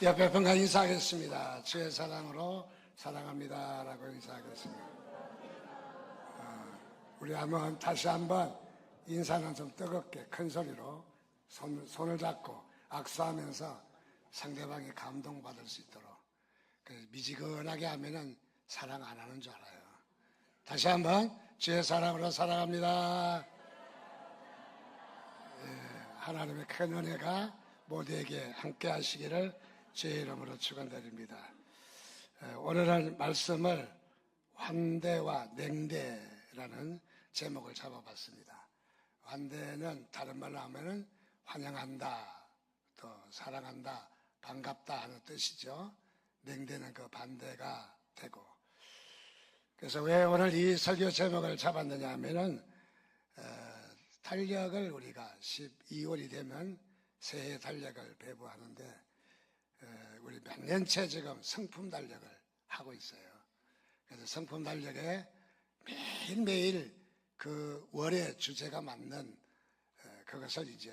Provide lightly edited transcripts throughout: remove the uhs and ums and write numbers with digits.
옆에 분과 인사하겠습니다. 주의 사랑으로 사랑합니다 라고 인사하겠습니다. 우리 한번 다시 한번 인사는 좀 뜨겁게 큰 소리로 손을 잡고 악수하면서 상대방이 감동받을 수 있도록. 미지근하게 하면은 사랑 안 하는 줄 알아요. 다시 한번 주의 사랑으로 사랑합니다. 하나님의 큰 은혜가 모두에게 함께 하시기를 주의 이름으로 축원드립니다. 오늘은 말씀을 환대와 냉대라는 제목을 잡아봤습니다. 환대는 다른 말로 하면은 환영한다, 또 사랑한다, 반갑다 하는 뜻이죠. 냉대는 그 반대가 되고. 그래서 왜 오늘 이 설교 제목을 잡았느냐 하면은 달력을 우리가 12월이 되면 새해 달력을 배부하는데 우리 몇 년째 지금 성품 달력을 하고 있어요. 그래서 성품 달력에 매일매일 그 월의 주제가 맞는 그것을 이제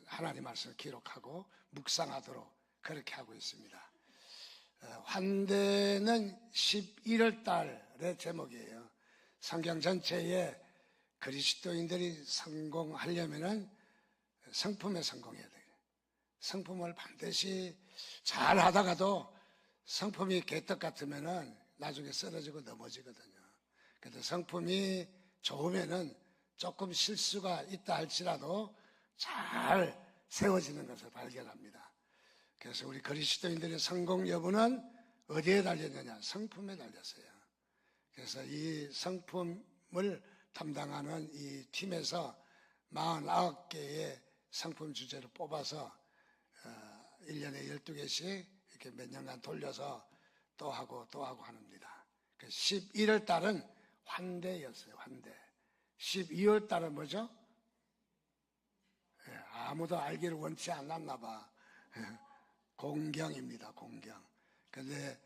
하나님 말씀을 기록하고 묵상하도록 그렇게 하고 있습니다. 환대는 11월 달의 제목이에요. 성경 전체에 그리스도인들이 성공하려면은 성품에 성공해야 돼요. 성품을 반드시 잘 하다가도 성품이 개떡 같으면은 나중에 쓰러지고 넘어지거든요. 그래서 성품이 좋으면은 조금 실수가 있다 할지라도 잘 세워지는 것을 발견합니다. 그래서 우리 그리스도인들의 성공 여부는 어디에 달렸느냐? 성품에 달렸어요. 그래서 이 성품을 담당하는 이 팀에서 49개의 성품 주제를 뽑아서 1년에 12개씩 이렇게 몇 년간 돌려서 또 하고 합니다. 11월 달은 환대였어요. 환대. 12월 달은 뭐죠? 아무도 알기를 원치 않았나 봐. 공경입니다. 공경. 그런데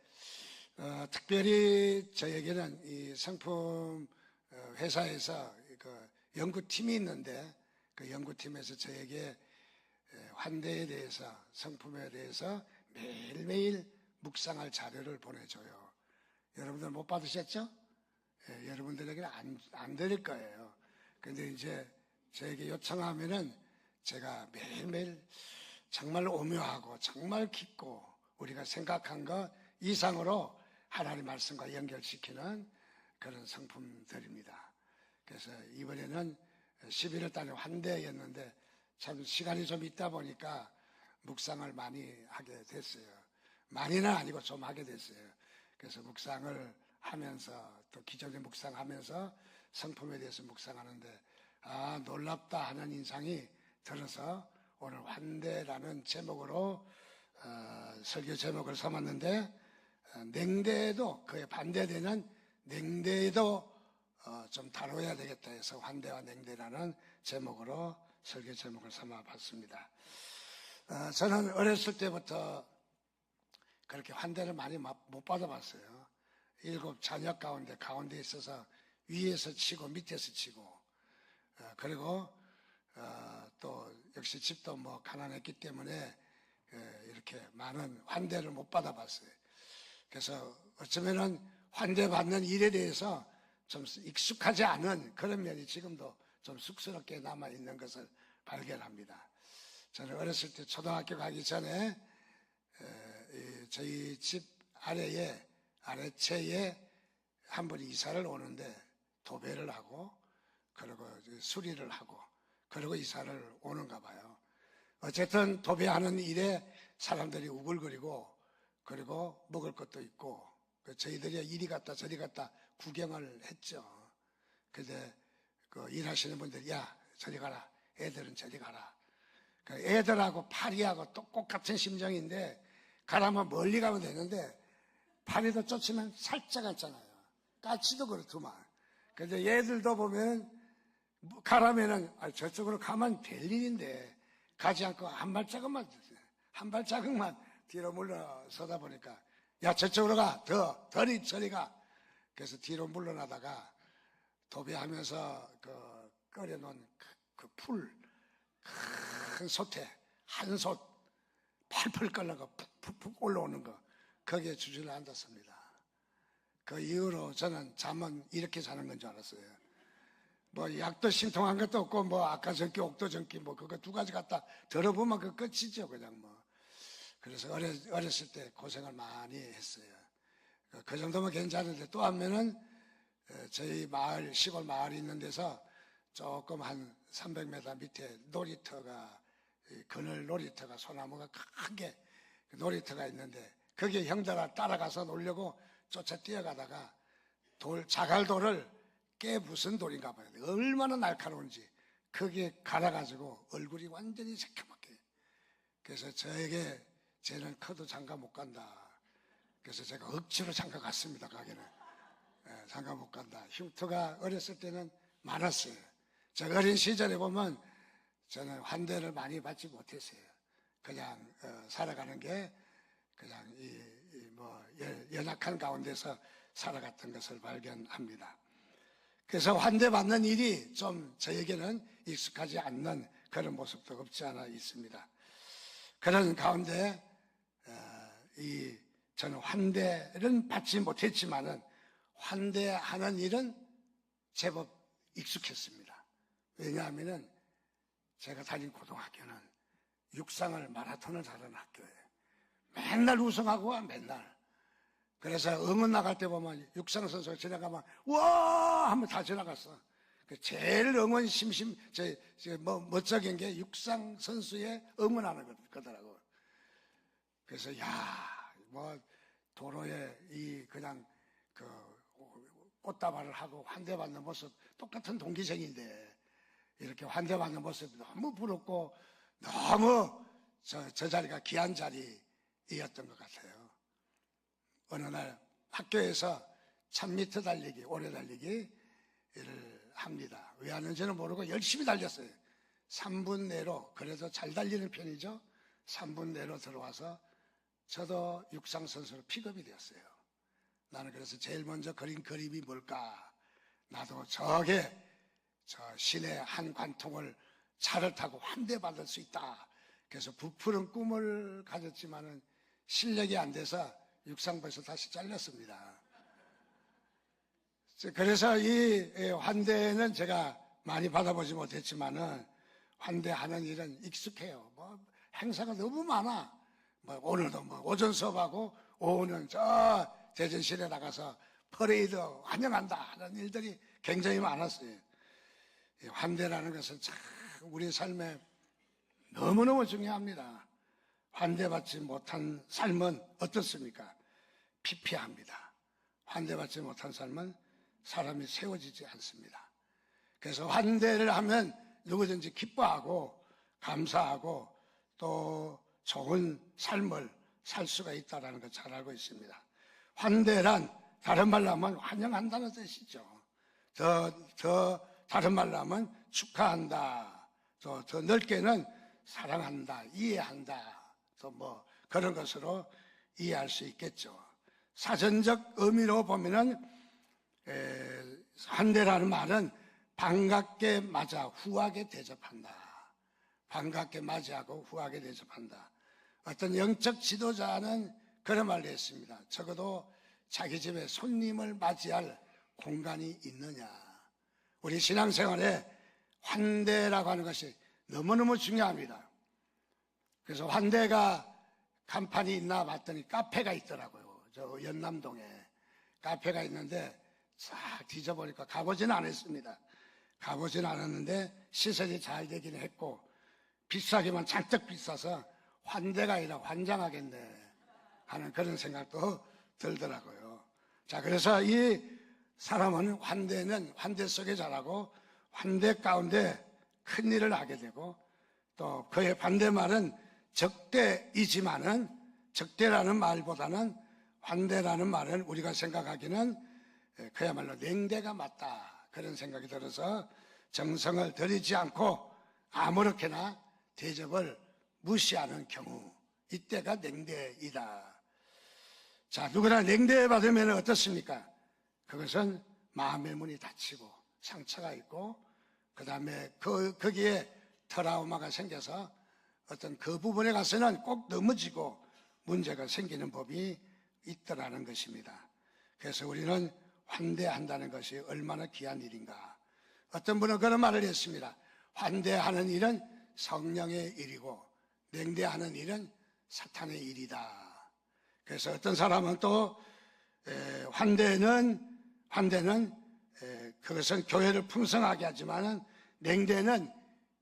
특별히 저에게는 이 상품 회사에서 그 연구팀이 있는데 그 연구팀에서 저에게 환대에 대해서, 성품에 대해서 매일매일 묵상할 자료를 보내줘요. 여러분들 못 받으셨죠? 여러분들에게는 안 드릴 거예요. 근데 이제 저에게 요청하면은 제가 매일매일 정말 오묘하고 정말 깊고 우리가 생각한 것 이상으로 하나님 말씀과 연결시키는 그런 성품들입니다. 그래서 이번에는 11월 달에 환대였는데 참 시간이 좀 있다 보니까 묵상을 많이 하게 됐어요. 많이는 아니고 좀 하게 됐어요. 그래서 묵상을 하면서 또 기존에 묵상하면서 성품에 대해서 묵상하는데 놀랍다 하는 인상이 들어서 오늘 환대라는 제목으로 설교 제목을 삼았는데 냉대도 그에 반대되는 냉대도 좀 다뤄야 되겠다 해서 환대와 냉대라는 제목으로 설교 제목을 삼아봤습니다. 저는 어렸을 때부터 그렇게 환대를 많이 못 받아봤어요. 7 자녀 가운데 있어서 위에서 치고 밑에서 치고 그리고 또 역시 집도 뭐 가난했기 때문에 이렇게 많은 환대를 못 받아봤어요. 그래서 어쩌면은 환대받는 일에 대해서 좀 익숙하지 않은 그런 면이 지금도 좀 쑥스럽게 남아있는 것을 발견합니다. 저는 어렸을 때 초등학교 가기 전에 저희 집 아래채에 한 분이 이사를 오는데 도배를 하고 그리고 수리를 하고 그리고 이사를 오는가 봐요. 어쨌든 도배하는 일에 사람들이 우글거리고 그리고 먹을 것도 있고 저희들이 이리 갔다 저리 갔다 구경을 했죠. 근데 그 일하시는 분들이 야 저리 가라, 애들은 저리 가라. 애들하고 파리하고 똑같은 심정인데 가라면 멀리 가면 되는데 파리도 쫓으면 살짝 갔잖아요. 까치도 그렇더만. 근데 얘들도 보면 가라면은 저쪽으로 가면 될 일인데 가지 않고 한 발자국만 뒤로 물러서다 보니까 야 저쪽으로 가, 덜이 저리 가. 그래서 뒤로 물러나다가 도배하면서 그 끓여놓은 그 풀, 큰 솥에 한솥 팔팔 끓는 거 푹 푹푹 올라오는 거, 거기에 주저앉았습니다. 그 이후로 저는 잠은 이렇게 자는 건 줄 알았어요. 뭐 약도 신통한 것도 없고 뭐 아까전기 옥도전기 뭐 그거 두 가지 갖다 들어보면 그 끝이죠 그냥 뭐. 그래서 어렸을 때 고생을 많이 했어요. 그 정도면 괜찮은데 또 하면은 저희 마을 시골 마을이 있는 데서 조금 한 300m 밑에 놀이터가 그늘 놀이터가 소나무가 큰 게 놀이터가 있는데 거기에 형제가 따라가서 놀려고 쫓아 뛰어가다가 자갈돌을 깨부순 돌인가 봐요. 얼마나 날카로운지 거기에 갈아가지고 얼굴이 완전히 새까맣게. 그래서 저에게 쟤는 커도 장가 못 간다. 그래서 제가 억지로 장가 갔습니다. 가게는 장가 못 간다. 흉터가 어렸을 때는 많았어요. 제가 어린 시절에 보면 저는 환대를 많이 받지 못했어요. 그냥 살아가는 게 그냥 뭐 연약한 가운데서 살아갔던 것을 발견합니다. 그래서 환대받는 일이 좀 저에게는 익숙하지 않는 그런 모습도 없지 않아 있습니다. 그런 가운데 저는 환대는 받지 못했지만은 환대하는 일은 제법 익숙했습니다. 왜냐하면은 제가 다닌 고등학교는 육상을 마라톤을 잘하는 학교예요. 맨날 우승하고 와 맨날. 그래서 응원 나갈 때 보면 육상 선수가 지나가면 와 하면 다 지나갔어. 제일 응원 멋쩍은 게 육상 선수의 응원하는 거더라고. 그래서 뭐 도로에 그냥 그 꽃다발을 하고 환대받는 모습 똑같은 동기생인데 이렇게 환대받는 모습이 너무 부럽고 너무 저 자리가 귀한 자리였던 것 같아요. 어느 날 학교에서 1000m 달리기, 오래 달리기를 합니다. 왜 하는지는 모르고 열심히 달렸어요. 3분 내로, 그래서 잘 달리는 편이죠. 3분 내로 들어와서 저도 육상선수로 픽업이 되었어요. 나는 그래서 제일 먼저 그린 그림이 뭘까? 나도 저 시내 한 관통을 차를 타고 환대받을 수 있다. 그래서 부풀은 꿈을 가졌지만은 실력이 안 돼서 육상부에서 다시 잘렸습니다. 그래서 이 환대는 제가 많이 받아보지 못했지만은 환대하는 일은 익숙해요. 뭐 행사가 너무 많아. 뭐 오늘도 뭐 오전 수업하고 오후는 저 대전시내 나가서 퍼레이드 환영한다 하는 일들이 굉장히 많았어요. 환대라는 것은 참 우리 삶에 너무너무 중요합니다. 환대받지 못한 삶은 어떻습니까? 피폐합니다. 환대받지 못한 삶은 사람이 세워지지 않습니다. 그래서 환대를 하면 누구든지 기뻐하고 감사하고 또 좋은 삶을 살 수가 있다는 걸 잘 알고 있습니다. 환대란 다른 말로 하면 환영한다는 뜻이죠. 더 다른 말로 하면 축하한다. 더 넓게는 사랑한다, 이해한다. 또 뭐 그런 것으로 이해할 수 있겠죠. 사전적 의미로 보면은 환대라는 말은 반갑게 맞아 후하게 대접한다. 반갑게 맞이하고 후하게 대접한다. 어떤 영적 지도자는 그런 말을 했습니다. 적어도 자기 집에 손님을 맞이할 공간이 있느냐. 우리 신앙생활에 환대라고 하는 것이 너무너무 중요합니다. 그래서 환대가 간판이 있나 봤더니 카페가 있더라고요. 저 연남동에 카페가 있는데 싹 뒤져보니까 가보지는 않았습니다. 가보지는 않았는데 시설이 잘 되긴 했고 비싸기만 잔뜩 비싸서 환대가 아니라 환장하겠네 하는 그런 생각도 들더라고요. 자, 그래서 이 사람은 환대 속에 자라고 환대 가운데 큰 일을 하게 되고 또 그의 반대말은 적대이지만은 적대라는 말보다는 환대라는 말은 우리가 생각하기는 그야말로 냉대가 맞다 그런 생각이 들어서 정성을 들이지 않고 아무렇게나 대접을 무시하는 경우 이때가 냉대이다. 자, 누구나 냉대받으면 어떻습니까? 그것은 마음의 문이 닫히고 상처가 있고 그 다음에 거기에 트라우마가 생겨서 어떤 그 부분에 가서는 꼭 넘어지고 문제가 생기는 법이 있더라는 것입니다. 그래서 우리는 환대한다는 것이 얼마나 귀한 일인가. 어떤 분은 그런 말을 했습니다. 환대하는 일은 성령의 일이고 냉대하는 일은 사탄의 일이다. 그래서 어떤 사람은 또 환대는 그것은 교회를 풍성하게 하지만은 냉대는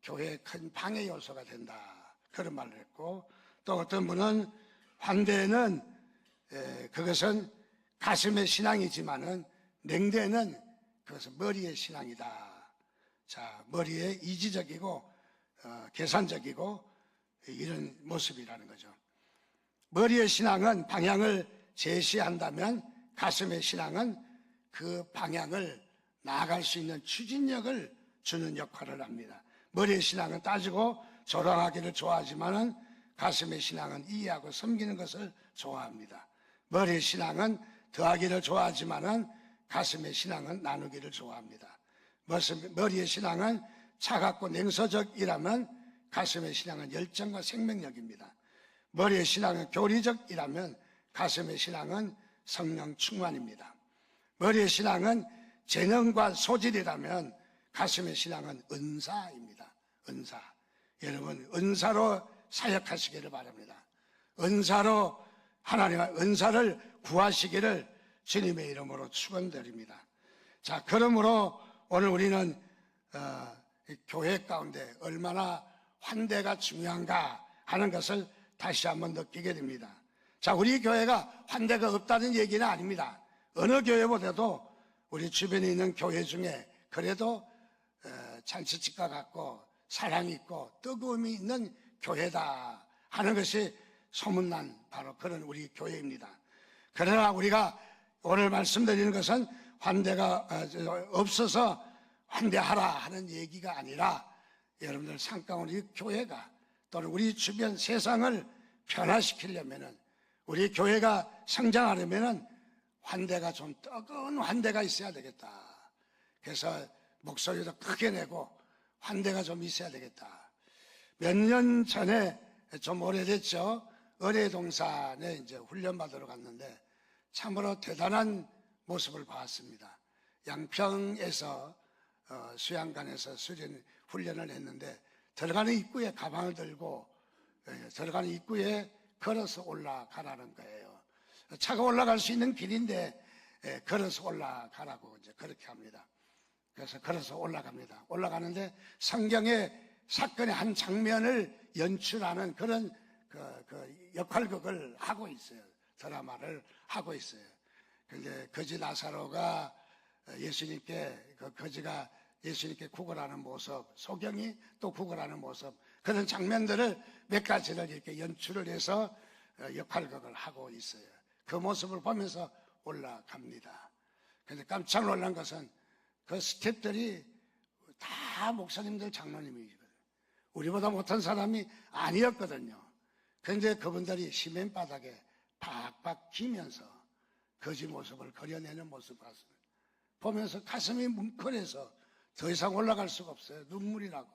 교회의 큰 방해 요소가 된다. 그런 말을 했고, 또 어떤 분은 환대는 그것은 가슴의 신앙이지만은 냉대는 그것은 머리의 신앙이다. 자, 머리에 이지적이고 계산적이고 이런 모습이라는 거죠. 머리의 신앙은 방향을 제시한다면 가슴의 신앙은 그 방향을 나아갈 수 있는 추진력을 주는 역할을 합니다. 머리의 신앙은 따지고 조롱하기를 좋아하지만은 가슴의 신앙은 이해하고 섬기는 것을 좋아합니다. 머리의 신앙은 더하기를 좋아하지만은 가슴의 신앙은 나누기를 좋아합니다. 머리의 신앙은 차갑고 냉소적이라면 가슴의 신앙은 열정과 생명력입니다. 머리의 신앙은 교리적이라면 가슴의 신앙은 성령 충만입니다. 머리의 신앙은 재능과 소질이라면 가슴의 신앙은 은사입니다. 은사. 여러분, 은사로 사역하시기를 바랍니다. 은사로 하나님의 은사를 구하시기를 주님의 이름으로 축원드립니다. 자, 그러므로 오늘 우리는 교회 가운데 얼마나 환대가 중요한가 하는 것을 다시 한번 느끼게 됩니다. 자, 우리 교회가 환대가 없다는 얘기는 아닙니다. 어느 교회보다도 우리 주변에 있는 교회 중에 그래도 잔치집과 같고 사랑이 있고 뜨거움이 있는 교회다 하는 것이 소문난 바로 그런 우리 교회입니다. 그러나 우리가 오늘 말씀드리는 것은 환대가 없어서 환대하라 하는 얘기가 아니라 여러분들 상가운 우리 교회가 또는 우리 주변 세상을 변화시키려면은 우리 교회가 성장하려면은 환대가 좀 뜨거운 환대가 있어야 되겠다. 그래서 목소리도 크게 내고 환대가 좀 있어야 되겠다. 몇 년 전에 좀 오래됐죠. 의뢰동산에 이제 훈련받으러 갔는데 참으로 대단한 모습을 봤습니다. 양평에서 수양관에서 훈련을 했는데 들어가는 입구에 가방을 들고 들어가는 입구에 걸어서 올라가라는 거예요. 차가 올라갈 수 있는 길인데 걸어서 올라가라고 이제 그렇게 합니다. 그래서 걸어서 올라갑니다. 올라가는데 성경의 사건의 한 장면을 연출하는 그런 그 역할극을 하고 있어요. 드라마를 하고 있어요. 근데 거지 나사로가 예수님께 거지가 예수님께 구걸하는 모습, 소경이 또 구걸하는 모습, 그런 장면들을 몇 가지를 이렇게 연출을 해서 역할극을 하고 있어요. 그 모습을 보면서 올라갑니다. 근데 깜짝 놀란 것은 그 스태프들이 다 목사님들, 장로님이거든요. 우리보다 못한 사람이 아니었거든요. 그런데 그분들이 시멘바닥에 박박 기면서 거지 모습을 그려내는 모습을 봤습니다. 보면서 가슴이 뭉클해서 더 이상 올라갈 수가 없어요. 눈물이 나고.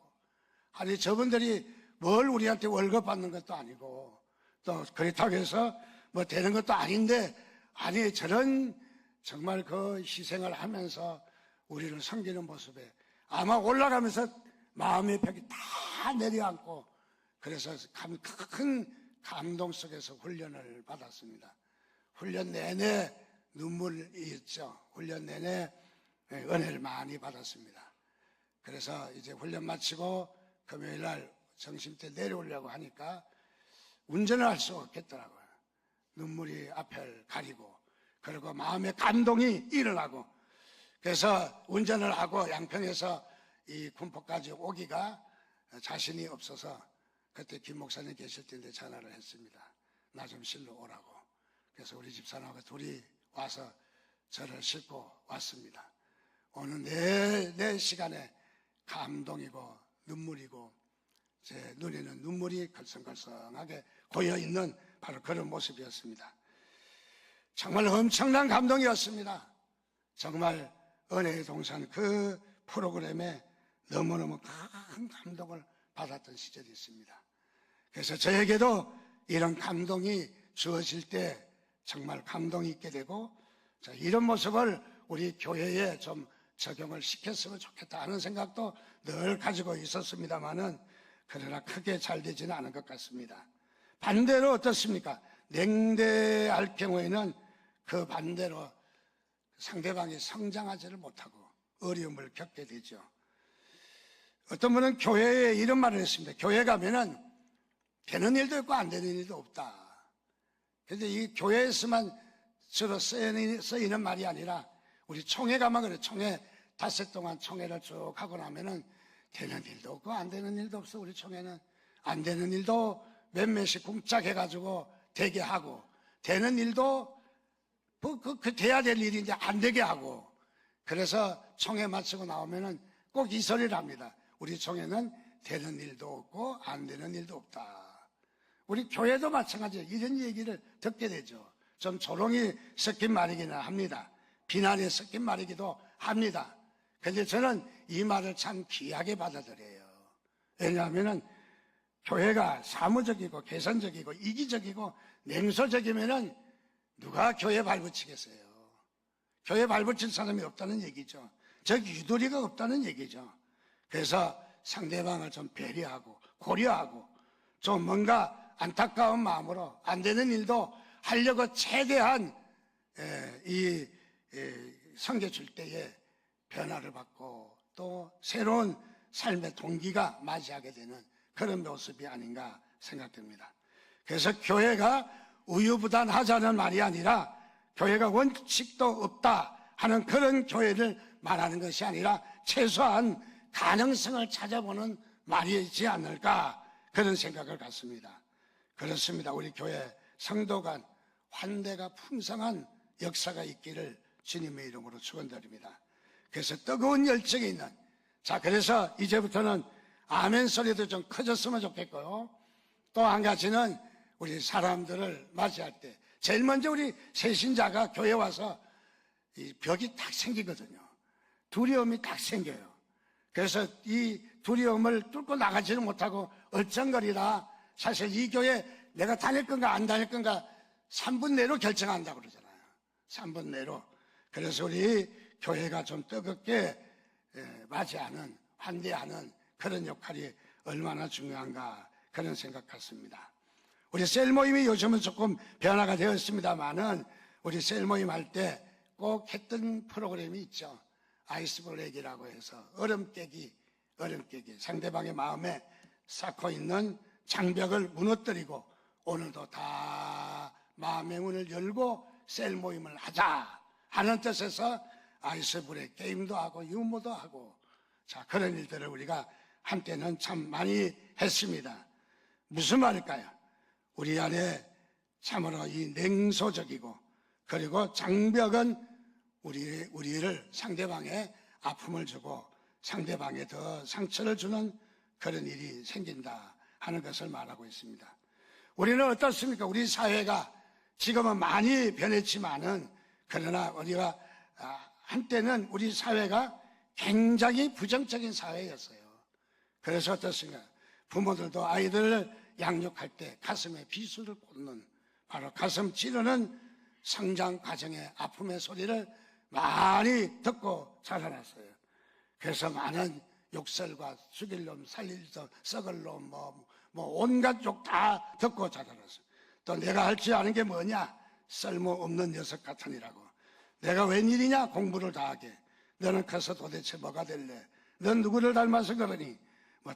아니, 저분들이 뭘 우리한테 월급 받는 것도 아니고 또 그렇다고 해서 뭐 되는 것도 아닌데, 아니, 저런 정말 그 희생을 하면서 우리를 섬기는 모습에 아마 올라가면서 마음의 벽이 다 내려앉고 그래서 큰 감동 속에서 훈련을 받았습니다. 훈련 내내 눈물이 있죠. 훈련 내내 은혜를 많이 받았습니다. 그래서 이제 훈련 마치고 금요일 날 점심때 내려오려고 하니까 운전을 할 수가 없겠더라고요. 눈물이 앞을 가리고, 그리고 마음의 감동이 일어나고, 그래서 운전을 하고 양평에서 이 군포까지 오기가 자신이 없어서 그때 김 목사님 계실 텐데 전화를 했습니다. 나 좀 실러 오라고. 그래서 우리 집사람하고 둘이 와서 저를 싣고 왔습니다. 오늘 내 시간에 감동이고 눈물이고 제 눈에는 눈물이 걸성걸성하게 고여있는 바로 그런 모습이었습니다. 정말 엄청난 감동이었습니다. 정말 은혜의 동산 그 프로그램에 너무너무 큰 감동을 받았던 시절이 있습니다. 그래서 저에게도 이런 감동이 주어질 때 정말 감동이 있게 되고, 자, 이런 모습을 우리 교회에 좀 적용을 시켰으면 좋겠다 하는 생각도 늘 가지고 있었습니다만은, 그러나 크게 잘 되지는 않은 것 같습니다. 반대로 어떻습니까? 냉대할 경우에는 그 반대로 상대방이 성장하지를 못하고 어려움을 겪게 되죠. 어떤 분은 교회에 이런 말을 했습니다. 교회 가면은 되는 일도 있고 안 되는 일도 없다. 그런데 이 교회에서만 주로 쓰이는 말이 아니라 우리 총회 가면 그래. 총회 닷새 동안 총회를 쭉 하고 나면은 되는 일도 없고 안 되는 일도 없어. 우리 총회는 안 되는 일도 몇몇이 쿵짝해가지고 되게 하고, 되는 일도 그 돼야 될 일인데 안 되게 하고, 그래서 총회 마치고 나오면은 꼭 이 소리를 합니다. 우리 총회는 되는 일도 없고 안 되는 일도 없다. 우리 교회도 마찬가지예요. 이런 얘기를 듣게 되죠. 좀 조롱이 섞인 말이기는 합니다. 비난이 섞인 말이기도 합니다. 그런데 저는 이 말을 참 귀하게 받아들여요. 왜냐하면 교회가 사무적이고 개선적이고 이기적이고 냉소적이면은 누가 교회 발붙이겠어요? 교회 발붙일 사람이 없다는 얘기죠. 즉 유도리가 없다는 얘기죠. 그래서 상대방을 좀 배려하고 고려하고 좀 뭔가 안타까운 마음으로 안 되는 일도 하려고 최대한 섬겨줄 때에 변화를 받고 또 새로운 삶의 동기가 맞이하게 되는 그런 모습이 아닌가 생각됩니다. 그래서 교회가 우유부단하자는 말이 아니라 교회가 원칙도 없다 하는 그런 교회를 말하는 것이 아니라 최소한 가능성을 찾아보는 말이지 않을까 그런 생각을 갖습니다. 그렇습니다. 우리 교회 성도 간 환대가 풍성한 역사가 있기를 주님의 이름으로 축원드립니다. 그래서 뜨거운 열정이 있는, 자, 그래서 이제부터는 아멘 소리도 좀 커졌으면 좋겠고요. 또 한 가지는 우리 사람들을 맞이할 때 제일 먼저 우리 새신자가 교회 와서 이 벽이 딱 생기거든요. 두려움이 딱 생겨요. 그래서 이 두려움을 뚫고 나가지는 못하고 얼쩡거리다 사실 이 교회 내가 다닐 건가 안 다닐 건가 3분 내로 결정한다고 그러잖아요. 3분 내로. 그래서 우리 교회가 좀 뜨겁게 맞이하는, 환대하는 그런 역할이 얼마나 중요한가 그런 생각 같습니다. 우리 셀 모임이 요즘은 조금 변화가 되었습니다만은 우리 셀 모임 할 때 꼭 했던 프로그램이 있죠. 아이스 브레이크라고 해서 얼음 깨기, 상대방의 마음에 쌓고 있는 장벽을 무너뜨리고 오늘도 다 마음의 문을 열고 셀 모임을 하자 하는 뜻에서 아이스 브레이크 게임도 하고 유머도 하고, 자, 그런 일들을 우리가 한때는 참 많이 했습니다. 무슨 말일까요? 우리 안에 참으로 이 냉소적이고 그리고 장벽은 우리를 상대방의 아픔을 주고 상대방에 더 상처를 주는 그런 일이 생긴다 하는 것을 말하고 있습니다. 우리는 어떻습니까? 우리 사회가 지금은 많이 변했지만은 그러나 우리가 한때는 우리 사회가 굉장히 부정적인 사회였어요. 그래서 어떻습니까? 부모들도 아이들을 양육할 때 가슴에 비수를 꽂는, 바로 가슴 찌르는 성장 과정의 아픔의 소리를 많이 듣고 자라났어요. 그래서 많은 욕설과 죽일 놈, 살릴 놈, 썩을 놈, 온갖 욕 다 듣고 자라났어요. 또 내가 할 줄 아는 게 뭐냐? 쓸모없는 녀석 같으니라고. 내가 웬일이냐? 공부를 다 하게. 너는 커서 도대체 뭐가 될래? 넌 누구를 닮아서 그러니?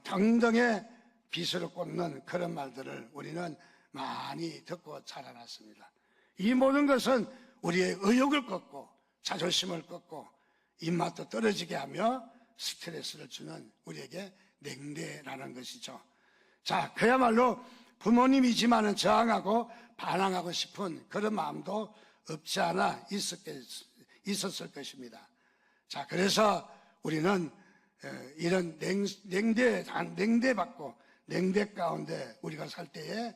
등등의 비수를 꽂는 그런 말들을 우리는 많이 듣고 자라났습니다. 이 모든 것은 우리의 의욕을 꺾고 자존심을 꺾고 입맛도 떨어지게 하며 스트레스를 주는 우리에게 냉대라는 것이죠. 자, 그야말로 부모님이지만은 저항하고 반항하고 싶은 그런 마음도 없지 않아 있었을 것입니다. 자, 그래서 우리는 이런 냉대받고 냉대 가운데 우리가 살 때에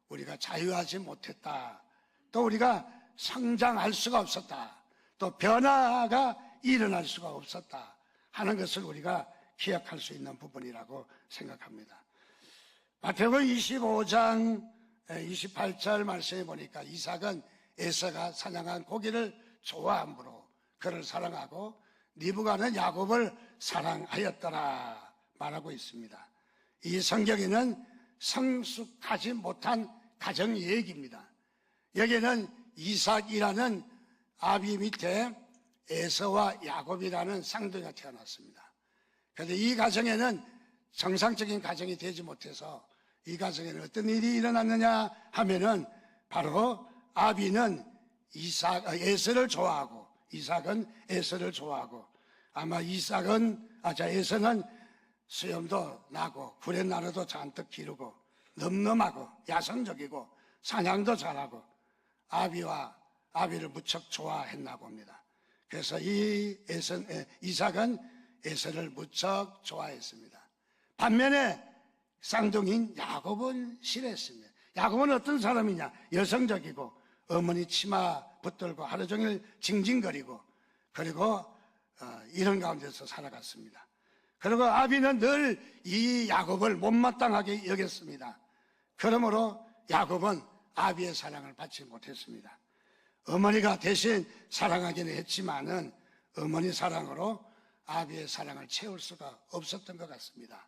우리가 자유하지 못했다. 또 우리가 성장할 수가 없었다. 또 변화가 일어날 수가 없었다 하는 것을 우리가 기억할 수 있는 부분이라고 생각합니다. 마태복음 25장 28절 말씀해 보니까 이삭은 에서가 사냥한 고기를 좋아함으로 그를 사랑하고 리브가는 야곱을 사랑하였더라 말하고 있습니다. 이 성경에는 성숙하지 못한 가정 얘기입니다. 여기는 이삭이라는 아비 밑에 에서와 야곱이라는 쌍둥이가 태어났습니다. 그런데 이 가정에는 정상적인 가정이 되지 못해서 이 가정에는 어떤 일이 일어났느냐 하면은 바로 아비는 에서를 좋아하고 이삭은 에서를 좋아하고 아마 에서는 수염도 나고 구렛나루도 잔뜩 기르고 넘넘하고 야성적이고 사냥도 잘하고 아비를 무척 좋아했나 봅니다. 그래서 이삭은 에서를 무척 좋아했습니다. 반면에 쌍둥이인 야곱은 싫어했습니다. 야곱은 어떤 사람이냐? 여성적이고 어머니 치마 붙들고 하루 종일 징징거리고 그리고 이런 가운데서 살아갔습니다. 그리고 아비는 늘 이 야곱을 못마땅하게 여겼습니다. 그러므로 야곱은 아비의 사랑을 받지 못했습니다. 어머니가 대신 사랑하기는 했지만은 어머니 사랑으로 아비의 사랑을 채울 수가 없었던 것 같습니다.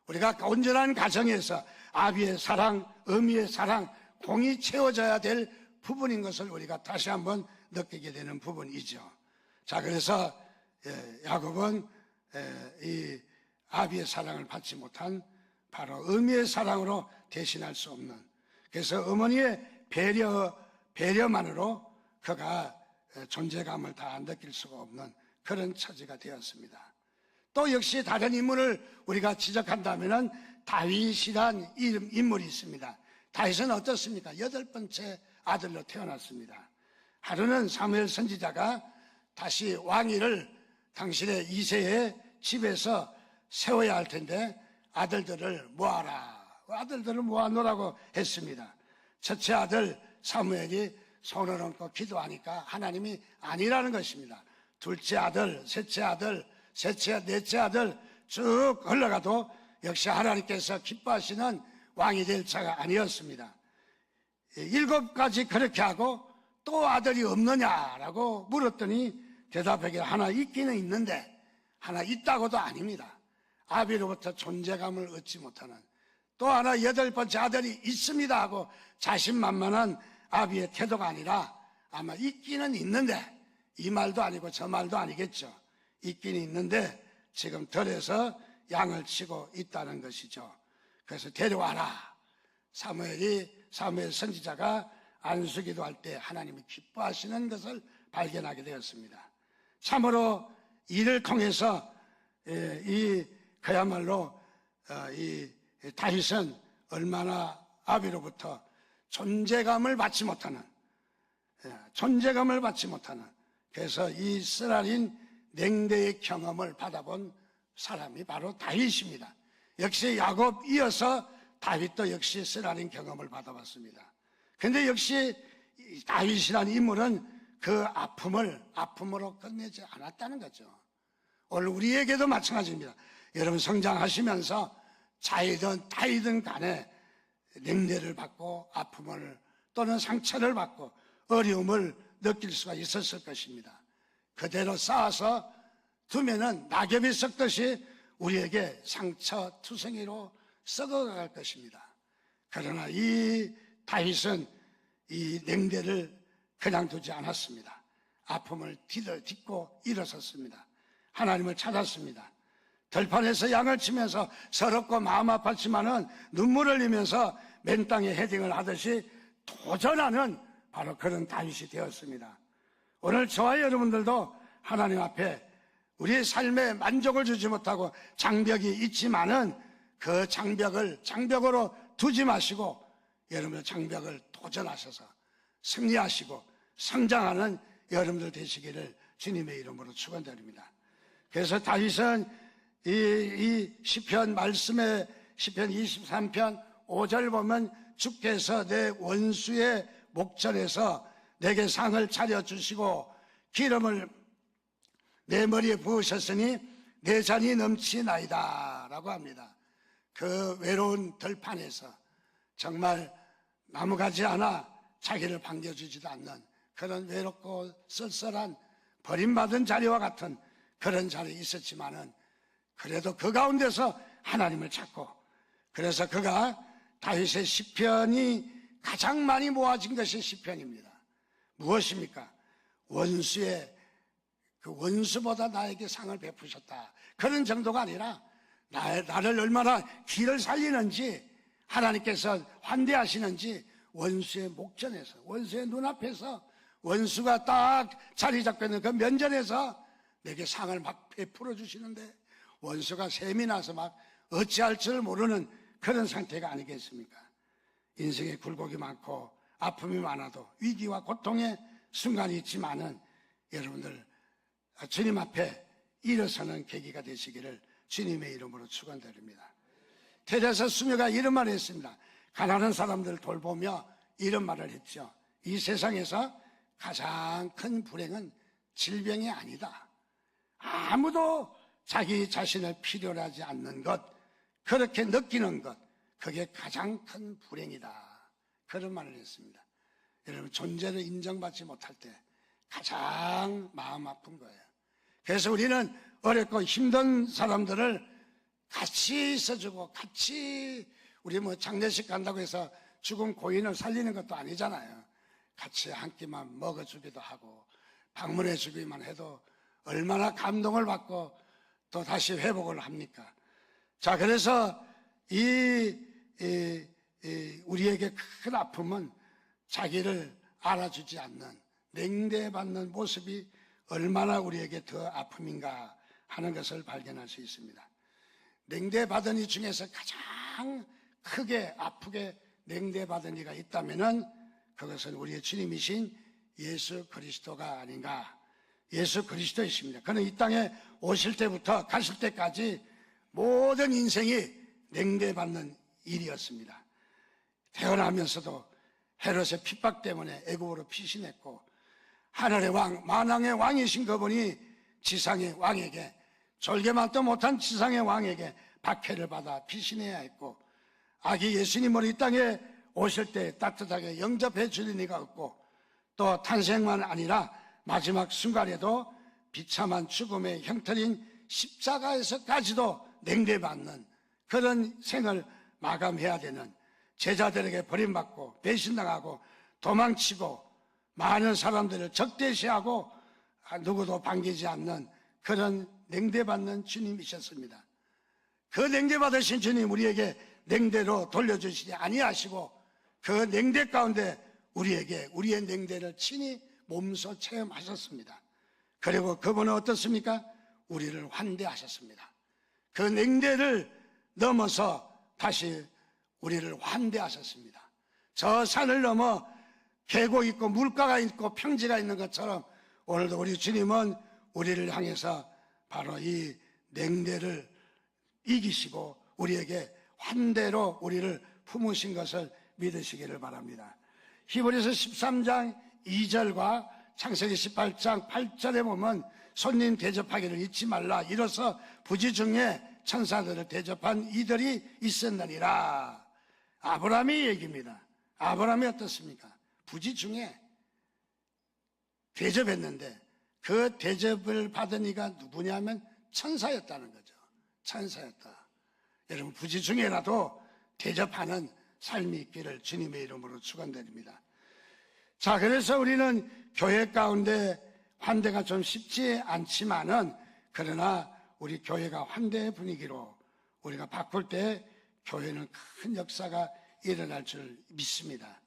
우리가 온전한 가정에서 아비의 사랑, 어미의 사랑, 공이 채워져야 될 부분인 것을 우리가 다시 한번 느끼게 되는 부분이죠. 자, 그래서 야곱은 이 아비의 사랑을 받지 못한 바로 어미의 사랑으로 대신할 수 없는, 그래서 어머니의 배려만으로 그가 존재감을 다 느낄 수가 없는 그런 처지가 되었습니다. 또 역시 다른 인물을 우리가 지적한다면 다윗이란 인물이 있습니다. 다윗은 어떻습니까? 8번째 아들로 태어났습니다. 하루는 사무엘 선지자가 다시 왕위를 당신의 2세의 집에서 세워야 할 텐데 아들들을 모아놓으라고 했습니다. 첫째 아들 사무엘이 손을 얹고 기도하니까 하나님이 아니라는 것입니다. 둘째 아들, 셋째 아들, 넷째 아들 쭉 흘러가도 역시 하나님께서 기뻐하시는 왕이 될 자가 아니었습니다. 7가지 그렇게 하고 또 아들이 없느냐라고 물었더니 대답하기를 하나 있기는 있는데 하나 있다고도 아닙니다. 아비로부터 존재감을 얻지 못하는 또 하나 8번째 아들이 있습니다 하고 자신만만한 아비의 태도가 아니라 아마 있기는 있는데, 이 말도 아니고 저 말도 아니겠죠. 있기는 있는데 지금 들에서 양을 치고 있다는 것이죠. 그래서 데려와라. 사무엘 선지자가 안수기도 할 때 하나님이 기뻐하시는 것을 발견하게 되었습니다. 참으로 이를 통해서 그야말로 이 다윗은 얼마나 아비로부터 존재감을 받지 못하는, 그래서 이 쓰라린 냉대의 경험을 받아본 사람이 바로 다윗입니다. 역시 야곱 이어서 다윗도 역시 쓰라린 경험을 받아봤습니다. 그런데 역시 다윗이라는 인물은 그 아픔으로 끝내지 않았다는 거죠. 오늘 우리에게도 마찬가지입니다. 여러분 성장하시면서 자이든 타이든 간에 냉대를 받고 아픔을 또는 상처를 받고 어려움을 느낄 수가 있었을 것입니다. 그대로 쌓아서 두면은 낙엽이 썩듯이 우리에게 상처투성이로 썩어갈 것입니다. 그러나 이 다윗은 이 냉대를 그냥 두지 않았습니다. 아픔을 딛고 일어섰습니다. 하나님을 찾았습니다. 들판에서 양을 치면서 서럽고 마음 아팠지만은 눈물을 흘리면서 맨 땅에 헤딩을 하듯이 도전하는 바로 그런 다윗이 되었습니다. 오늘 저와 여러분들도 하나님 앞에 우리의 삶에 만족을 주지 못하고 장벽이 있지만은 그 장벽으로 두지 마시고 여러분의 장벽을 도전하셔서 승리하시고 성장하는 여러분들 되시기를 주님의 이름으로 축원드립니다. 그래서 다윗은 이 시편 말씀에 시편 23편 5절 보면 주께서 내 원수의 목전에서 내게 상을 차려주시고 기름을 내 머리에 부으셨으니 내 잔이 넘치나이다 라고 합니다. 그 외로운 들판에서 정말 나무가지 하나 자기를 반겨주지도 않는 그런 외롭고 쓸쓸한 버림받은 자리와 같은 그런 자리에 있었지만은 그래도 그 가운데서 하나님을 찾고, 그래서 그가 다윗의 시편이 가장 많이 모아진 것이 시편입니다. 무엇입니까? 원수의 그 원수보다 나에게 상을 베푸셨다, 그런 정도가 아니라 나를 얼마나 길을 살리는지, 하나님께서 환대하시는지, 원수의 목전에서, 원수의 눈앞에서, 원수가 딱 자리 잡고 있는 그 면전에서 내게 상을 막 베풀어 주시는데, 원수가 셈이 나서 막 어찌할 줄 모르는 그런 상태가 아니겠습니까? 인생에 굴곡이 많고 아픔이 많아도 위기와 고통의 순간이 있지만은 여러분들 주님 앞에 일어서는 계기가 되시기를 주님의 이름으로 축원드립니다. 테레사 수녀가 이런 말을 했습니다. 가난한 사람들 돌보며 이런 말을 했죠. 이 세상에서 가장 큰 불행은 질병이 아니다. 아무도 자기 자신을 필요로 하지 않는 것, 그렇게 느끼는 것, 그게 가장 큰 불행이다, 그런 말을 했습니다. 여러분, 존재를 인정받지 못할 때 가장 마음 아픈 거예요. 그래서 우리는 어렵고 힘든 사람들을 같이 있어주고, 같이, 우리 뭐 장례식 간다고 해서 죽은 고인을 살리는 것도 아니잖아요. 같이 한 끼만 먹어주기도 하고 방문해 주기만 해도 얼마나 감동을 받고 또 다시 회복을 합니까? 자, 그래서 우리에게 큰 아픔은 자기를 알아주지 않는, 냉대받는 모습이 얼마나 우리에게 더 아픔인가 하는 것을 발견할 수 있습니다. 냉대받은 이 중에서 가장 크게 아프게 냉대받은 이가 있다면은 그것은 우리의 주님이신 예수 그리스도가 아닌가. 예수 그리스도이십니다. 그는 이 땅에 오실 때부터 가실 때까지 모든 인생이 냉대받는 일이었습니다. 태어나면서도 헤롯의 핍박 때문에 애국으로 피신했고, 하늘의 왕, 만왕의 왕이신 그분이 지상의 왕에게, 졸개만도 못한 지상의 왕에게 박해를 받아 피신해야 했고, 아기 예수님을 이 땅에 오실 때 따뜻하게 영접해 주는 이가 없고, 또 탄생만 아니라 마지막 순간에도 비참한 죽음의 형틀인 십자가에서까지도 냉대받는 그런 생을 마감해야 되는, 제자들에게 버림받고 배신당하고 도망치고 많은 사람들을 적대시하고 누구도 반기지 않는 그런 냉대받는 주님이셨습니다. 그 냉대받으신 주님 우리에게 냉대로 돌려주시지 아니하시고, 그 냉대 가운데 우리에게 우리의 냉대를 친히 몸소 체험하셨습니다. 그리고 그분은 어떻습니까? 우리를 환대하셨습니다. 그 냉대를 넘어서 다시 우리를 환대하셨습니다. 저 산을 넘어 계곡 있고 물가가 있고 평지가 있는 것처럼 오늘도 우리 주님은 우리를 향해서 바로 이 냉대를 이기시고 우리에게 환대로 우리를 품으신 것을 믿으시기를 바랍니다. 히브리서 13장 2절과 창세기 18장 8절에 보면 손님 대접하기를 잊지 말라, 이로써 부지 중에 천사들을 대접한 이들이 있었느니라. 아브라함의 얘기입니다. 아브라함이 어떻습니까? 부지 중에 대접했는데 그 대접을 받은 이가 누구냐면 천사였다는 거죠. 천사였다. 여러분, 부지 중에라도 대접하는 삶이 있기를 주님의 이름으로 축원드립니다. 자, 그래서 우리는 교회 가운데 환대가 좀 쉽지 않지만은, 그러나 우리 교회가 환대의 분위기로 우리가 바꿀 때 교회는 큰 역사가 일어날 줄 믿습니다.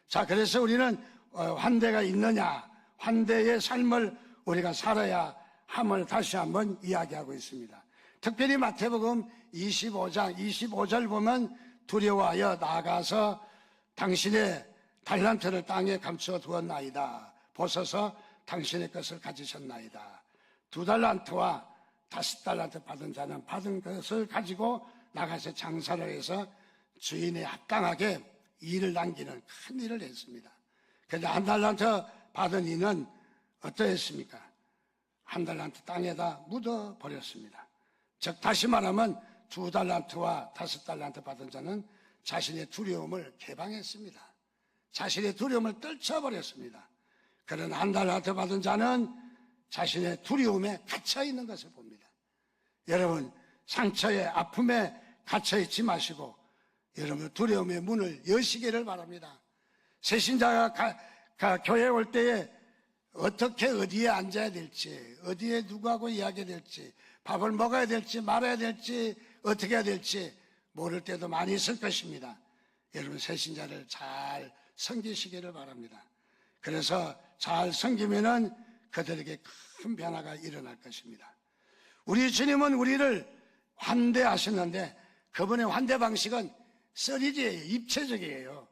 자, 그래서 우리는 환대가 있느냐, 환대의 삶을 우리가 살아야 함을 다시 한번 이야기하고 있습니다. 특별히 마태복음 25장 25절 보면 두려워하여 나아가서 당신의 달란트를 땅에 감추어 두었나이다. 보소서 당신의 것을 가지셨나이다. 2달란트와 5달란트 받은 자는 받은 것을 가지고 나가서 장사를 해서 주인에 합당하게 일을 남기는 큰 일을 했습니다. 그런데 1달란트 받은 이는 어떠했습니까? 1달란트 땅에다 묻어버렸습니다. 즉 다시 말하면 2달란트와 5달란트 받은 자는 자신의 두려움을 개방했습니다. 자신의 두려움을 떨쳐버렸습니다. 그런 안달한테 받은 자는 자신의 두려움에 갇혀 있는 것을 봅니다. 여러분, 상처에 아픔에 갇혀 있지 마시고 여러분 두려움의 문을 여시기를 바랍니다. 새신자가 교회에 올 때에 어떻게 어디에 앉아야 될지, 어디에 누구하고 이야기해야 될지, 밥을 먹어야 될지 말아야 될지 어떻게 해야 될지 모를 때도 많이 있을 것입니다. 여러분 새신자를 잘 섬기시기를 바랍니다. 그래서 잘 섬기면은 그들에게 큰 변화가 일어날 것입니다. 우리 주님은 우리를 환대하셨는데 그분의 환대 방식은 서리지예요. 입체적이에요.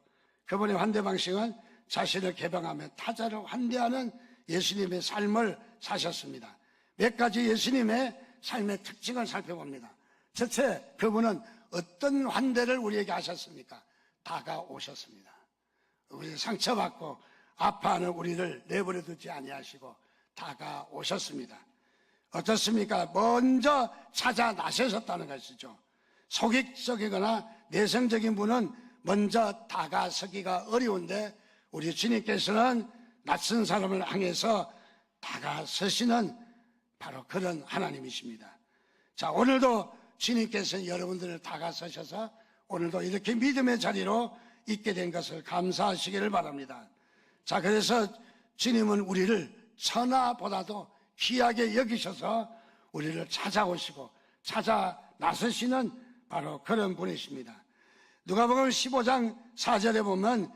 그분의 환대 방식은 자신을 개방하며 타자를 환대하는 예수님의 삶을 사셨습니다. 몇 가지 예수님의 삶의 특징을 살펴봅니다. 첫째, 그분은 어떤 환대를 우리에게 하셨습니까? 다가오셨습니다. 우리 상처받고 아파하는 우리를 내버려 두지 아니하시고 다가오셨습니다. 어떻습니까? 먼저 찾아 나서셨다는 것이죠. 소극적이거나 내성적인 분은 먼저 다가서기가 어려운데 우리 주님께서는 낯선 사람을 향해서 다가서시는 바로 그런 하나님이십니다. 자, 오늘도 주님께서는 여러분들을 다가서셔서 오늘도 이렇게 믿음의 자리로 있게 된 것을 감사하시기를 바랍니다. 자, 그래서 주님은 우리를 천하보다도 귀하게 여기셔서 우리를 찾아오시고 찾아 나서시는 바로 그런 분이십니다. 누가복음 15장 4절에 보면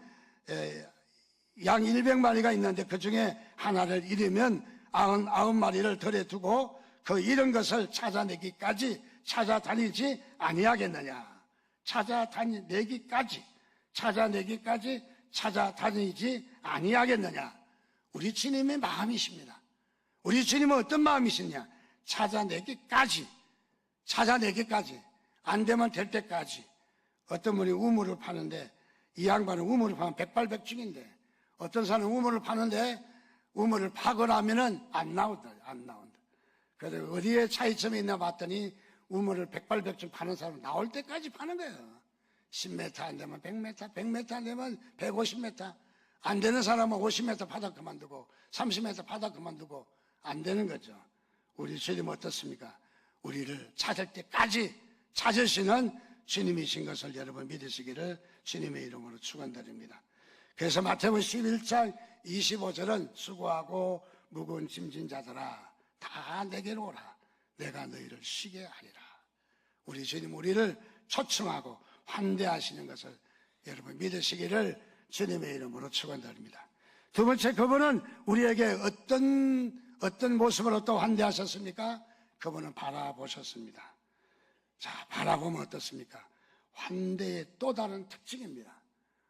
양 100마리가 있는데 그 중에 하나를 잃으면 99마리를 덜에 두고 그 잃은 것을 찾아내기까지 찾아다니지 아니하겠느냐. 찾아내기까지 찾아다니지 아니하겠느냐. 우리 주님의 마음이십니다. 우리 주님은 어떤 마음이시냐? 찾아내기까지 안 되면 될 때까지. 어떤 분이 우물을 파는데 이 양반은 우물을 파면 백발백중인데 어떤 사람은 우물을 파는데 우물을 파고 나면은 안 나온다. 그래서 어디에 차이점이 있나 봤더니 우물을 백발백중 파는 사람은 나올 때까지 파는 거예요. 10m 안 되면 100m, 100m 안 되면 150m, 안 되는 사람은 50m 파다 그만두고 30m 파다 그만두고 안 되는 거죠. 우리 주님 어떻습니까? 우리를 찾을 때까지 찾으시는 주님이신 것을 여러분 믿으시기를 주님의 이름으로 축원드립니다. 그래서 마태복음 11장 25절은 수고하고 무거운 짐진 자들아 다 내게로 오라. 내가 너희를 쉬게 하리라. 우리 주님 우리를 초청하고 환대하시는 것을 여러분 믿으시기를 주님의 이름으로 축원드립니다. 두 번째, 그분은 우리에게 어떤 모습으로 또 환대하셨습니까? 그분은 바라보셨습니다. 자, 바라보면 어떻습니까? 환대의 또 다른 특징입니다.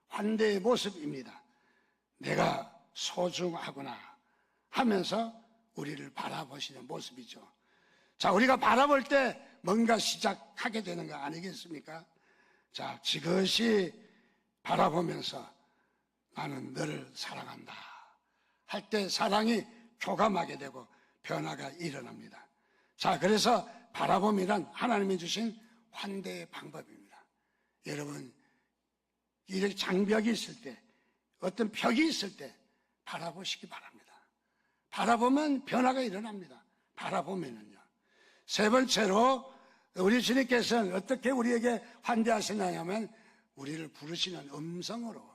환대의 모습입니다. 내가 소중하구나 하면서 우리를 바라보시는 모습이죠. 자, 우리가 바라볼 때 뭔가 시작하게 되는 거 아니겠습니까? 자, 지그시 바라보면서 나는 너를 사랑한다 할 때 사랑이 교감하게 되고 변화가 일어납니다. 자, 그래서 바라봄이란 하나님이 주신 환대의 방법입니다. 여러분, 이렇게 장벽이 있을 때, 어떤 벽이 있을 때 바라보시기 바랍니다. 바라보면 변화가 일어납니다. 바라보면은요. 세 번째로 우리 주님께서는 어떻게 우리에게 환대하시느냐면 우리를 부르시는 음성으로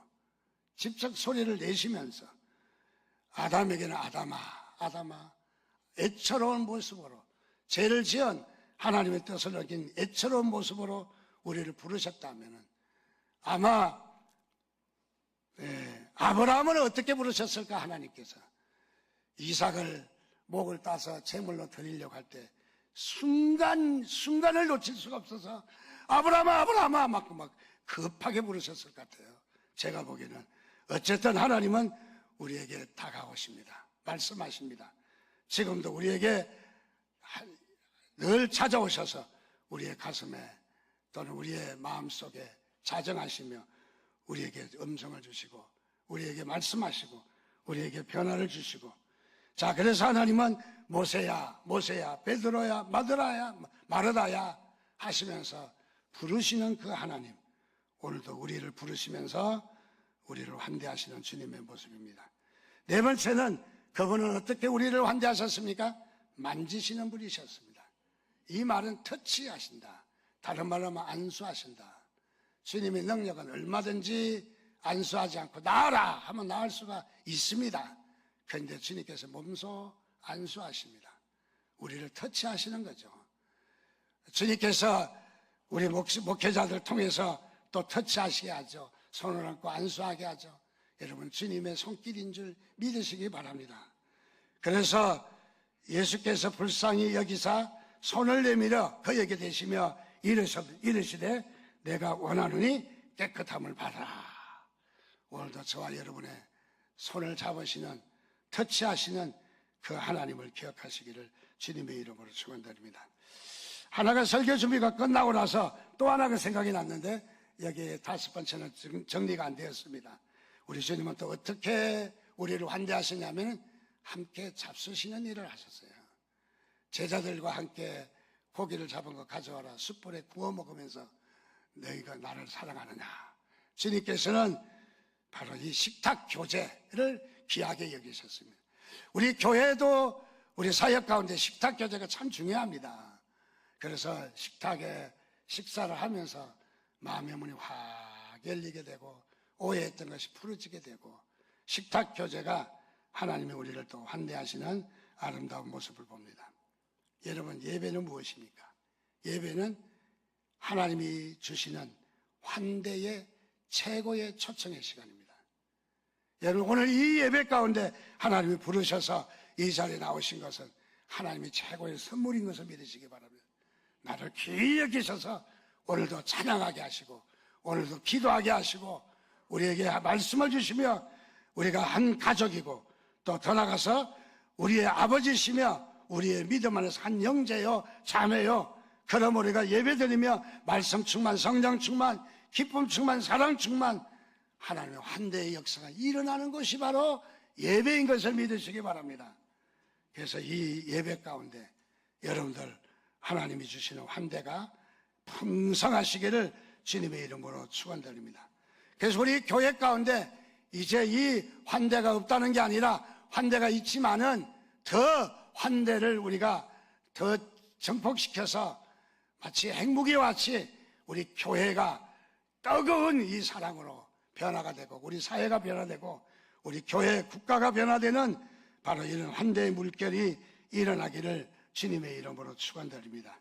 직접 소리를 내시면서 아담에게는 아담아 애처로운 모습으로 죄를 지은 하나님의 뜻을 어긴 애처로운 모습으로 우리를 부르셨다면 아마 아브라함은 어떻게 부르셨을까? 하나님께서 이삭을 목을 따서 제물로 드리려고 할 때 순간을 놓칠 수가 없어서 아브라함아 막 급하게 부르셨을 것 같아요. 제가 보기에는 어쨌든 하나님은 우리에게 다가오십니다. 말씀하십니다. 지금도 우리에게 늘 찾아오셔서 우리의 가슴에 또는 우리의 마음속에 자정하시며 우리에게 음성을 주시고 우리에게 말씀하시고 우리에게 변화를 주시고 자, 그래서 하나님은 모세야 베드로야 마르다야 하시면서 부르시는 그 하나님 오늘도 우리를 부르시면서 우리를 환대하시는 주님의 모습입니다. 네 번째는 그분은 어떻게 우리를 환대하셨습니까? 만지시는 분이셨습니다. 이 말은 터치하신다. 다른 말로 하면 안수하신다. 주님의 능력은 얼마든지 안수하지 않고 나으라 하면 나을 수가 있습니다. 그런데 주님께서 몸소 안수하십니다. 우리를 터치하시는 거죠. 주님께서 우리 목회자들 통해서 또 터치하시게 하죠. 손을 얹고 안수하게 하죠. 여러분, 주님의 손길인 줄 믿으시기 바랍니다. 그래서 예수께서 불쌍히 여기사 손을 내밀어 그에게 대시며 이르시되 내가 원하노니 깨끗함을 받아라. 오늘도 저와 여러분의 손을 잡으시는, 터치하시는 그 하나님을 기억하시기를 주님의 이름으로 축원드립니다. 하나가 설교 준비가 끝나고 나서 또 하나가 생각이 났는데 여기에 5번째는 정리가 안 되었습니다. 우리 주님은 또 어떻게 우리를 환대하시냐면 함께 잡수시는 일을 하셨어요. 제자들과 함께 고기를 잡은 거 가져와라. 숯불에 구워 먹으면서 너희가 나를 사랑하느냐. 주님께서는 바로 이 식탁 교제를 귀하게 여기셨습니다. 우리 교회도 우리 사역 가운데 식탁 교제가 참 중요합니다. 그래서 식탁에 식사를 하면서 마음의 문이 확 열리게 되고 오해했던 것이 풀어지게 되고 식탁 교제가 하나님이 우리를 또 환대하시는 아름다운 모습을 봅니다. 여러분, 예배는 무엇입니까? 예배는 하나님이 주시는 환대의 최고의 초청의 시간입니다. 여러분, 오늘 이 예배 가운데 하나님이 부르셔서 이 자리에 나오신 것은 하나님이 최고의 선물인 것을 믿으시기 바랍니다. 나를 귀히 여기셔서 오늘도 찬양하게 하시고 오늘도 기도하게 하시고 우리에게 말씀을 주시며 우리가 한 가족이고 또 더 나가서 우리의 아버지시며 우리의 믿음 안에서 한 형제요 자매요. 그럼 우리가 예배드리며 말씀 충만, 성령 충만, 기쁨 충만, 사랑 충만 하나님의 환대의 역사가 일어나는 것이 바로 예배인 것을 믿으시기 바랍니다. 그래서 이 예배 가운데 여러분들 하나님이 주시는 환대가 풍성하시기를 주님의 이름으로 축원드립니다. 그래서 우리 교회 가운데 이제 이 환대가 없다는 게 아니라 환대가 있지만은 더 환대를 우리가 더 증폭시켜서 마치 핵무기와 같이 우리 교회가 뜨거운 이 사랑으로 변화가 되고 우리 사회가 변화되고 우리 교회 국가가 변화되는 바로 이런 환대의 물결이 일어나기를 주님의 이름으로 축원드립니다.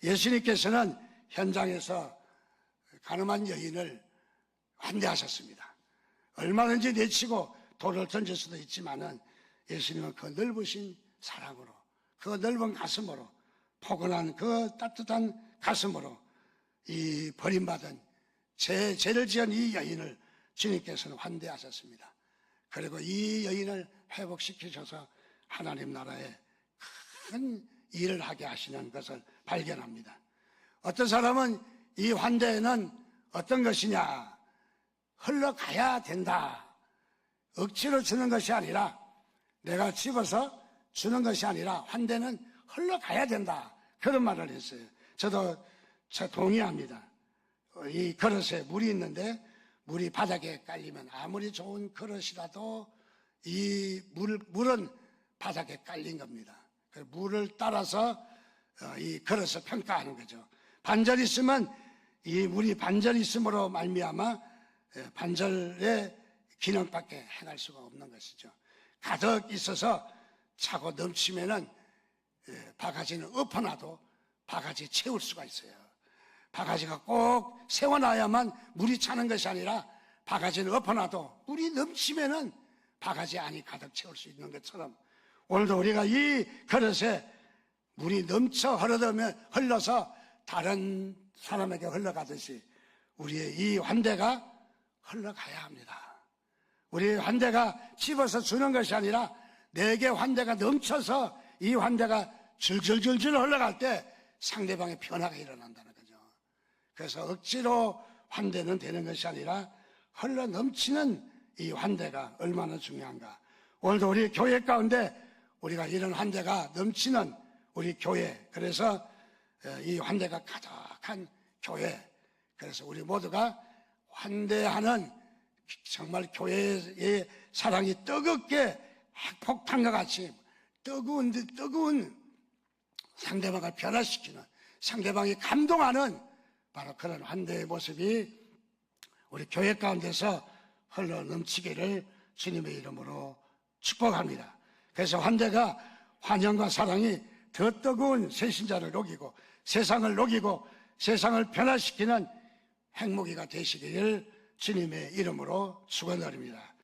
예수님께서는 현장에서 가늠한 여인을 환대하셨습니다. 얼마든지 내치고 돌을 던질 수도 있지만은 예수님은 그 넓으신 사랑으로, 그 넓은 가슴으로, 포근한 그 따뜻한 가슴으로 이 버림받은 죄를 지은 이 여인을 주님께서는 환대하셨습니다. 그리고 이 여인을 회복시키셔서 하나님 나라에 큰 일을 하게 하시는 것을 발견합니다. 어떤 사람은 이 환대는 어떤 것이냐? 흘러가야 된다. 억지로 주는 것이 아니라 내가 집어서 주는 것이 아니라 환대는 흘러가야 된다. 그런 말을 했어요. 저도 동의합니다. 이 그릇에 물이 있는데 물이 바닥에 깔리면 아무리 좋은 그릇이라도 이 물은 바닥에 깔린 겁니다. 물을 따라서 이 그릇을 평가하는 거죠. 반절이 있으면 이 물이 반절이 있음으로 말미암아 반절의 기능밖에 행할 수가 없는 것이죠. 가득 있어서 차고 넘치면은 바가지는 엎어놔도 바가지 채울 수가 있어요. 바가지가 꼭 세워놔야만 물이 차는 것이 아니라 바가지는 엎어놔도 물이 넘치면은 바가지 안이 가득 채울 수 있는 것처럼 오늘도 우리가 이 그릇에 물이 넘쳐 흘러서 다른 사람에게 흘러가듯이 우리의 이 환대가 흘러가야 합니다. 우리의 환대가 집어서 주는 것이 아니라 내게 환대가 넘쳐서 이 환대가 줄줄줄줄 흘러갈 때 상대방의 변화가 일어난다는 거죠. 그래서 억지로 환대는 되는 것이 아니라 흘러 넘치는 이 환대가 얼마나 중요한가. 오늘도 우리 교회 가운데 우리가 이런 환대가 넘치는 우리 교회, 그래서 이 환대가 가득한 교회, 그래서 우리 모두가 환대하는 정말 교회의 사랑이 뜨겁게 핵폭탄과 같이 뜨거운 상대방을 변화시키는, 상대방이 감동하는 바로 그런 환대의 모습이 우리 교회 가운데서 흘러 넘치기를 주님의 이름으로 축복합니다. 그래서 환대가, 환영과 사랑이 더 뜨거운 새신자를 녹이고 세상을 변화시키는 핵무기가 되시기를 주님의 이름으로 축원드립니다.